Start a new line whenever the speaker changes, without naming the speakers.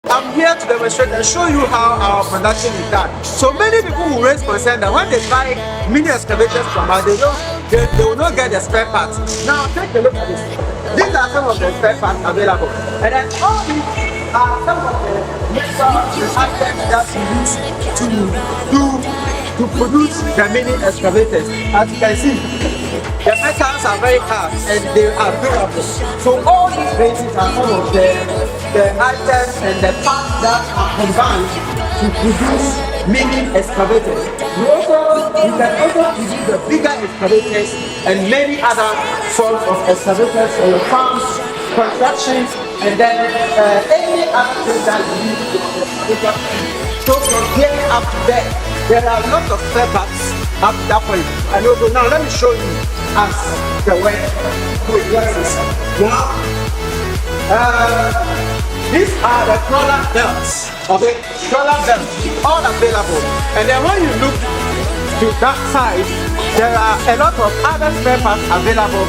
I'm here to demonstrate and show you how our production is done. So many people will raise concern that when they buy mini excavators from us, they will not get the spare parts. Now take a look at this. These are some of the spare parts available. And then all these are some of the items that we use to produce the mini excavators. As you can see, the metals are very hard and they are durable. So all these bases are some of the items and the parts that are combined to produce mini excavators. You can also produce the bigger excavators and many other forms of excavators for your farms, constructions, and then any other thing that you need. So from here up to there are lots of spare parts up that point. And also now let me show you as the way it works. Now, these are the crawler belts. Okay, crawler belts, all available. And then when you look to that side, there are a lot of other spare parts available.